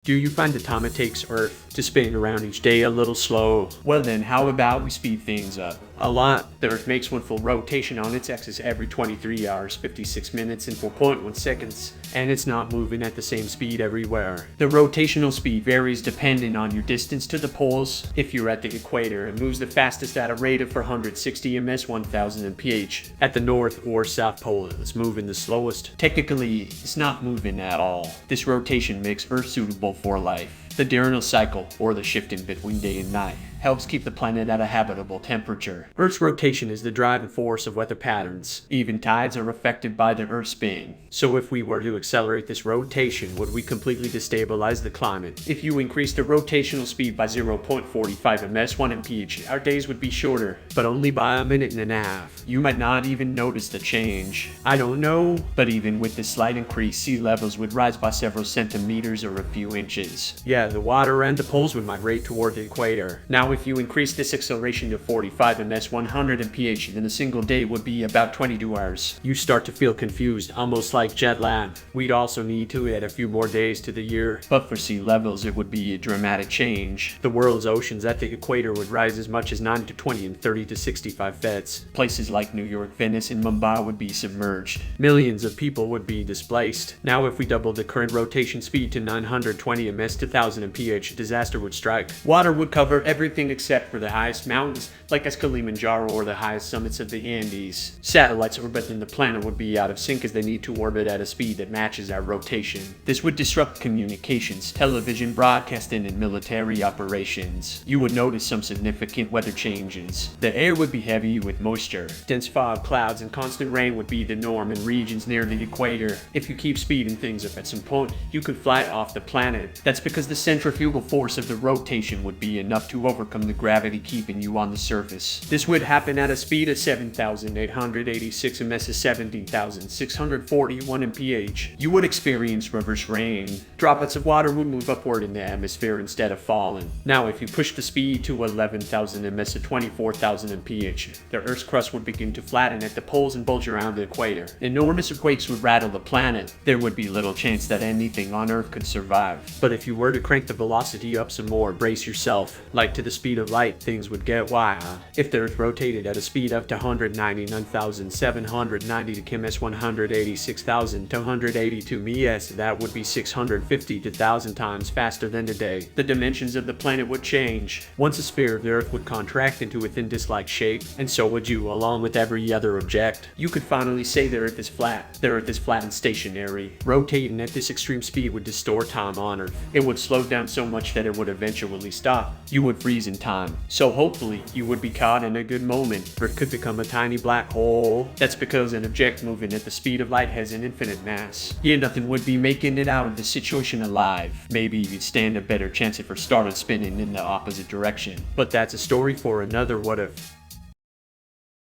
Do you find the time it takes Earth to spin around each day a little slow? Well then, how about we speed things up? A lot. The Earth makes one full rotation on its axis every 23 hours, 56 minutes, and 4.1 seconds. And it's not moving at the same speed everywhere. The rotational speed varies depending on your distance to the poles. If you're at the equator, it moves the fastest at a rate of 460 ms 1000 mph. At the north or south pole, it's moving the slowest. Technically, it's not moving at all. This rotation makes Earth suitable for life. The diurnal cycle, or the shifting between day and night, helps keep the planet at a habitable temperature. Earth's rotation is the driving force of weather patterns. Even tides are affected by the Earth's spin. So if we were to accelerate this rotation, would we completely destabilize the climate? If you increase the rotational speed by 0.45 ms 1 mph, our days would be shorter, but only by a minute and a half. You might not even notice the change. I don't know. But even with this slight increase, sea levels would rise by several centimeters or a few inches. Yeah, the water and the poles would migrate toward the equator. Now if you increase this acceleration to 45 ms 100 mph, then a single day would be about 22 hours. You start to feel confused, almost like jet lag. We'd also need to add a few more days to the year. But for sea levels, it would be a dramatic change. The world's oceans at the equator would rise as much as 9 to 20 and 30 to 65 fets. Places like New York, Venice, and Mumbai would be submerged. Millions of people would be displaced. Now if we doubled the current rotation speed to 920 ms to 1000 mph, disaster would strike. Water would cover everything except for the highest mountains, like Kilimanjaro or the highest summits of the Andes. Satellites orbiting the planet would be out of sync as they need to orbit at a speed that matches our rotation. This would disrupt communications, television broadcasting, and military operations. You would notice some significant weather changes. The air would be heavy with moisture. Dense fog, clouds, and constant rain would be the norm in regions near the equator. If you keep speeding things up at some point, you could fly off the planet. That's because the centrifugal force of the rotation would be enough to overcome the gravity keeping you on the surface. This would happen at a speed of 7,886 ms to 17,641 mph. You would experience reverse rain. Droplets of water would move upward in the atmosphere instead of falling. Now if you push the speed to 11,000 ms to 24,000 mph, the Earth's crust would begin to flatten at the poles and bulge around the equator. Enormous earthquakes would rattle the planet. There would be little chance that anything on Earth could survive. But if you were to crank the velocity up some more, brace yourself. Like to the speed of light, things would get wild. If the Earth rotated at a speed up to 199,790 to ms 186,282 ms, that would be 650 to 1,000 times faster than today. The dimensions of the planet would change. Once a sphere, the Earth would contract into a thin disc-like shape, and so would you, along with every other object. You could finally say the Earth is flat. The Earth is flat and stationary. Rotating at this extreme speed would distort time on Earth. It would slow down so much that it would eventually stop. You would freeze in time. So hopefully, you would be caught in a good moment. Earth could become a tiny black hole. That's because an object moving at the speed of light has an infinite mass. Yeah, nothing would be making it out of this situation alive. Maybe you'd stand a better chance if Earth started spinning in the opposite direction. But that's a story for another what if.